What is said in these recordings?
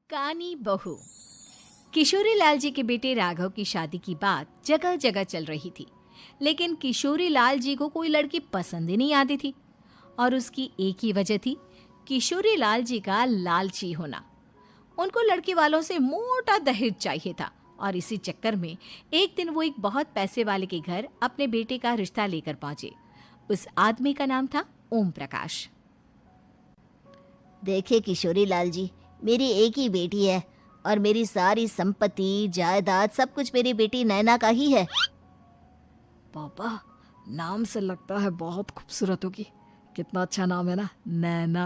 कानी बहू। किशोरी लाल जी के बेटे राघव की शादी की बात जगह जगह चल रही थी, लेकिन किशोरी लाल जी को कोई लड़की पसंद ही नहीं आती थी। और उसकी एक ही वजह थी, किशोरी लाल जी का लालची होना। उनको लड़की वालों से मोटा दहेज चाहिए था और इसी चक्कर में एक दिन वो एक बहुत पैसे वाले के घर अपने बेटे का रिश्ता लेकर पहुंचे। उस आदमी का नाम था ओम प्रकाश। देखिए किशोरी लाल जी, मेरी एक ही बेटी है और मेरी सारी संपत्ति जायदाद सब कुछ मेरी बेटी नैना का ही है। पापा, नाम से लगता है बहुत खूबसूरत होगी। कितना अच्छा नाम है ना, नैना।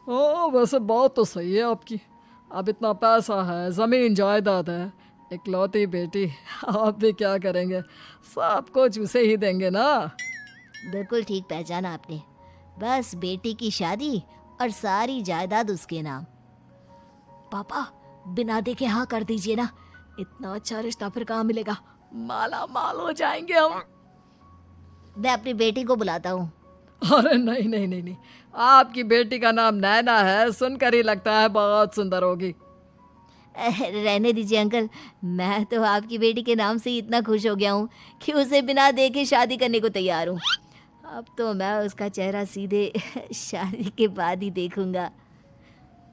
ओ, वैसे बात तो सही है आपकी। अब इतना पैसा है, जमीन जायदाद है, इकलौती बेटी, आप भी क्या करेंगे? सब कुछ उसे ही देंगे ना। बिल्कुल ठीक पहचाना आपने। बस बेटी की शादी और सारी जायदाद उसके नाम। पापा, बिना देखे हाँ कर दीजिए ना। इतना अच्छा रिश्ता फिर कहाँ मिलेगा? माला माल हो जाएंगे हम। मैं अपनी बेटी को बुलाता हूँ। अरे नहीं नहीं नहीं नहीं, आपकी बेटी का नाम नैना है, सुनकर ही लगता है बहुत सुंदर होगी। रहने दीजिए अंकल, मैं तो आपकी बेटी के नाम से ही इतना खुश हो गया हूँ कि उसे बिना देखे शादी करने को तैयार हूँ। अब तो मैं उसका चेहरा सीधे शादी के बाद ही देखूंगा।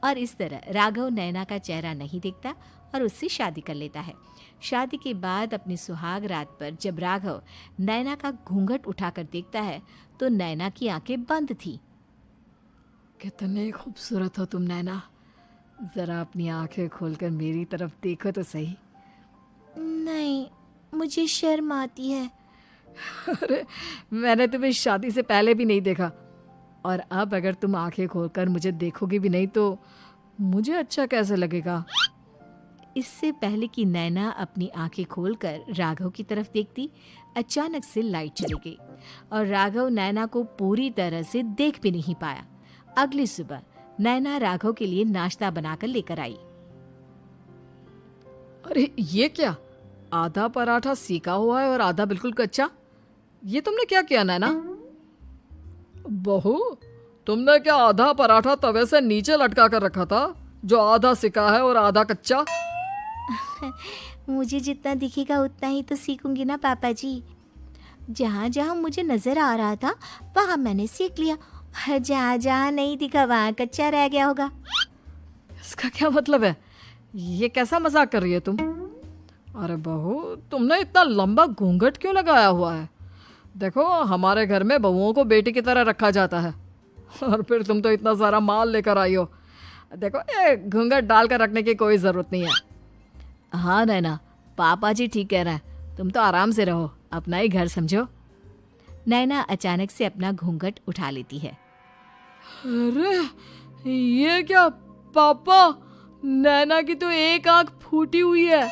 और इस तरह राघव नैना का चेहरा नहीं देखता और उससे शादी कर लेता है। शादी के बाद अपनी सुहाग रात पर जब राघव नैना का घूंघट उठाकर देखता है तो नैना की आंखें बंद थी। कितनी खूबसूरत हो तुम नैना, जरा अपनी आंखें खोलकर मेरी तरफ देखो तो सही। नहीं, मुझे शर्म आती है। अरे, मैंने तुम्हें शादी से पहले भी नहीं देखा, और अब अगर तुम आंखें खोलकर मुझे देखोगी भी नहीं तो मुझे अच्छा कैसे लगेगा? इससे पहले कि नैना अपनी आंखें खोलकर राघव की तरफ देखती, अचानक से लाइट चली गई और राघव नैना को पूरी तरह से देख भी नहीं पाया। अगली सुबह नैना राघव के लिए नाश्ता बनाकर लेकर आई। अरे ये क्या, आधा पराठा सीका हुआ है और आधा बिल्कुल कच्चा। ये तुमने क्या किया नैना? बहू, तुमने क्या आधा पराठा तवे से नीचे लटका कर रखा था, जो आधा सिका है और आधा कच्चा? मुझे जितना दिखेगा उतना ही तो सीखूंगी ना पापा जी। जहाँ जहाँ मुझे नजर आ रहा था वहाँ मैंने सीख लिया, जहाँ जहाँ नहीं दिखा वहाँ कच्चा रह गया होगा। इसका क्या मतलब है? ये कैसा मजाक कर रही है तुम? अरे बहू, तुमने इतना लंबा घूंघट क्यों लगाया हुआ है? देखो, हमारे घर में बहुओं को बेटी की तरह रखा जाता है, और फिर तुम तो इतना सारा माल लेकर आई हो। देखो, ये घूंघट डालकर रखने की कोई ज़रूरत नहीं है। हाँ नैना, पापा जी ठीक कह रहे हैं, तुम तो आराम से रहो, अपना ही घर समझो। नैना अचानक से अपना घूंघट उठा लेती है। अरे ये क्या पापा, नैना की तो एक आंख फूटी हुई है।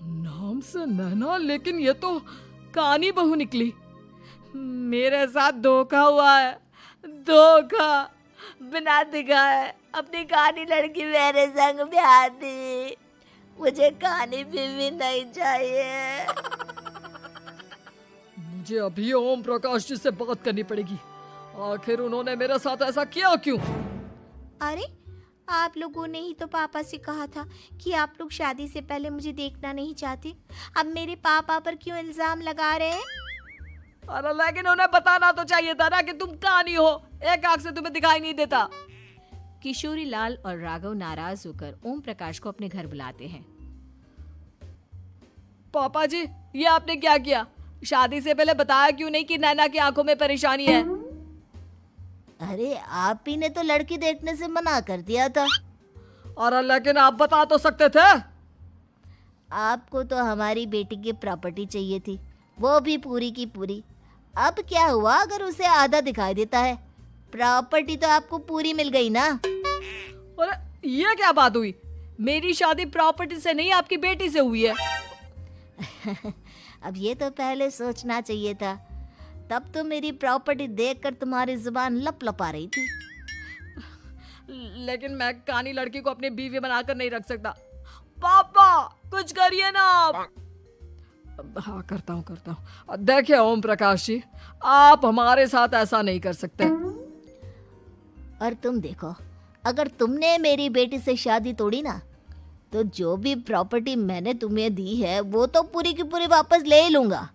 नाम से नैना, लेकिन ये तो कानी बहू निकली। मेरे साथ धोखा हुआ है, धोखा। बिना दिखाए अपनी कानी लड़की मेरे संग ब्याह दी। मुझे कानी बीवी नहीं चाहिए। मुझे अभी ओम प्रकाश जी से बात करनी पड़ेगी। आखिर उन्होंने मेरे साथ ऐसा किया क्यों? अरे, आप लोगों ने ही तो पापा से कहा था कि आप लोग शादी से पहले मुझे देखना नहीं चाहते। अब मेरे पापा पर क्यों इल्जाम लगा रहे हैं? अरे लेकिन उन्हें बताना तो चाहिए था ना कि तुम कानी हो, एक आंख से तुम्हें दिखाई नहीं देता। किशोरी लाल और राघव नाराज होकर ओम प्रकाश को अपने घर बुलाते हैं। पापा जी, ये आपने क्या किया? शादी से पहले बताया क्यों नहीं कि नैना की आंखों में परेशानी है? अरे, आप ही ने तो लड़की देखने से मना कर दिया था। अरे लेकिन आप बता तो सकते थे। आपको तो हमारी बेटी की प्रॉपर्टी चाहिए थी, वो भी पूरी की पूरी। अब क्या हुआ अगर उसे आधा दिखाई देता है? प्रॉपर्टी तो आपको पूरी मिल गई ना। अरे ये क्या बात हुई? मेरी शादी प्रॉपर्टी से नहीं, आपकी बेटी से हुई है। अब ये तो पहले सोचना चाहिए था, तब तो मेरी प्रॉपर्टी देखकर तुम्हारी जुबान लप लपा रही थी। लेकिन मैं कानी लड़की को अपनी बीवी बनाकर नहीं रख सकता। पापा, कुछ करिए ना आप। हाँ, करता हूँ। देखिए ओम प्रकाश जी, आप हमारे साथ ऐसा नहीं कर सकते। और तुम देखो, अगर तुमने मेरी बेटी से शादी तोड़ी ना, तो जो भी प्रॉपर्टी मैंने तुम्हें दी है वो तो पूरी की पूरी वापस ले ही लूँगा,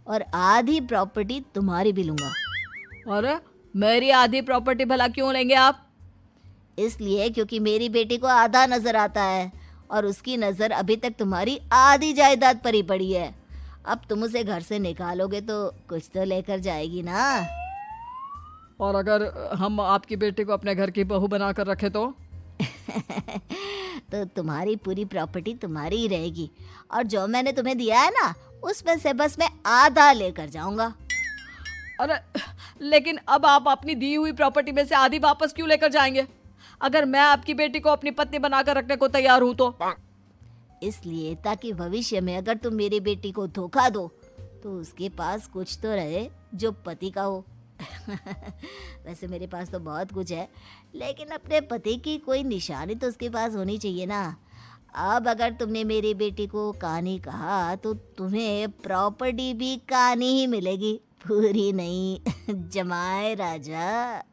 और आधी प्रॉपर्टी तुम्हारी भी लूँगा। अरे मेरी आधी प्रॉपर्टी भला क्यों लेंगे आप? इसलिए क्योंकि मेरी बेटी को आधा नजर आता है और उसकी नज़र अभी तक तुम्हारी आधी जायदाद पर ही पड़ी है। अब तुम उसे घर से निकालोगे तो कुछ तो लेकर जाएगी ना। और अगर हम आपकी बेटी को अपने घर की बहू बना कर रखे तो? तो तुम्हारी पूरी प्रॉपर्टी तुम्हारी ही रहेगी, और जो मैंने तुम्हें दिया है ना, उसमें से बस मैं आधा लेकर जाऊंगा। अरे लेकिन अब आप अपनी दी हुई प्रॉपर्टी में से आधी वापस क्यों लेकर जाएंगे? अगर मैं आपकी बेटी को अपनी पत्नी बनाकर रखने को तैयार हूं तो? इसलिए ताकि भविष्य में अगर तुम मेरी बेटी को धोखा दो तो उसके पास कुछ तो रहे जो पति का हो। वैसे मेरे पास तो बहुत कुछ है, लेकिन अपने पति की कोई निशानी तो उसके पास होनी चाहिए ना। अब अगर तुमने मेरी बेटी को कानी कहा तो तुम्हें प्रॉपर्टी भी कानी ही मिलेगी, पूरी नहीं। जमाए राजा।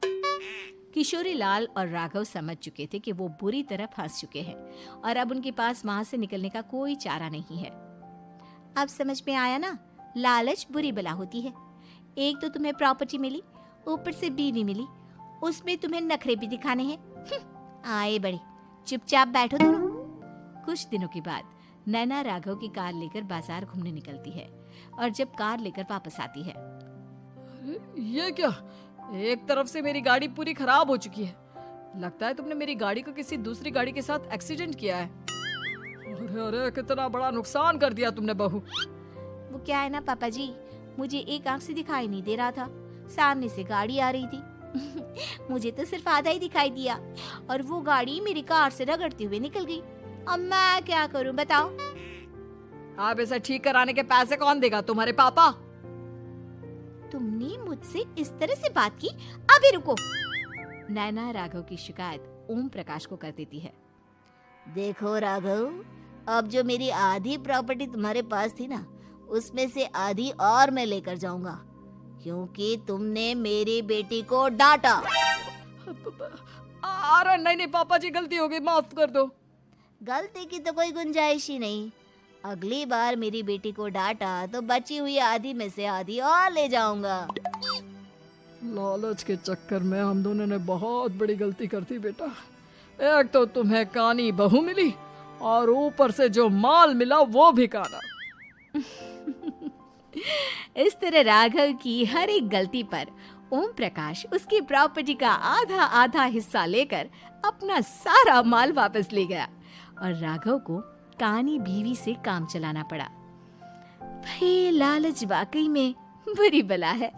किशोरी लाल और राघव समझ चुके थे कि वो बुरी तरह फंस चुके हैं और अब उनके पास वहां से निकलने का कोई चारा नहीं है। अब समझ में आया ना, लालच बुरी बला होती है। एक तो तुम्हें प्रॉपर्टी मिली, ऊपर से बीवी मिली, उसमें तुम्हें नखरे भी दिखाने हैं। आए बड़े, चुपचाप बैठो दोनों। कुछ दिनों के बाद नैना राघव की कार लेकर बाजार घूमने निकलती है और जब कार लेकर वापस आती है, ये क्या? एक तरफ से मेरी गाड़ी पूरी खराब हो चुकी है। लगता है तुमने मेरी गाड़ी को किसी दूसरी गाड़ी के साथ एक्सीडेंट किया है। अरे अरे कितना बड़ा नुकसान कर दिया तुमने बहू। वो क्या है ना पापा जी, मुझे एक आंख से दिखाई नहीं दे रहा था, सामने से गाड़ी आ रही थी। मुझे तो सिर्फ आधा ही दिखाई दिया और वो गाड़ी मेरी कार से रगड़ते हुए निकल गई। अब मैं क्या करूं बताओ? आप इसे ठीक कराने के पैसे कौन देगा? तुम्हारे पापा? तुमने मुझसे इस तरह से बात की? अभी रुको। नैना राघव की शिकायत ओम प्रकाश को कर देती है। देखो राघव, अब जो मेरी आधी प्रॉपर्टी तुम्हारे पास थी ना, उसमें से आधी और मैं लेकर जाऊंगा, क्योंकि तुमने मेरी बेटी को डांटा। अरे नहीं नहीं पापा जी, गलती हो गई, माफ कर दो। गलती की तो कोई गुंजाइश ही नहीं। अगली बार मेरी बेटी को डांटा तो बची हुई आधी में से आधी और ले जाऊंगा। लालच के चक्कर में हम दोनों ने बहुत बड़ी गलती कर दी बेटा। एक तो तुम्हें कानी बहू मिली और ऊपर से जो माल मिला वो भी काना। इस तरह राघव की हर एक गलती पर ओम प्रकाश उसकी प्रॉपर्टी का आधा आधा हिस्सा लेकर अपना सारा माल वापस ले गया और राघव को कानी बीवी से काम चलाना पड़ा। भाई लालच वाकई में बुरी बला है।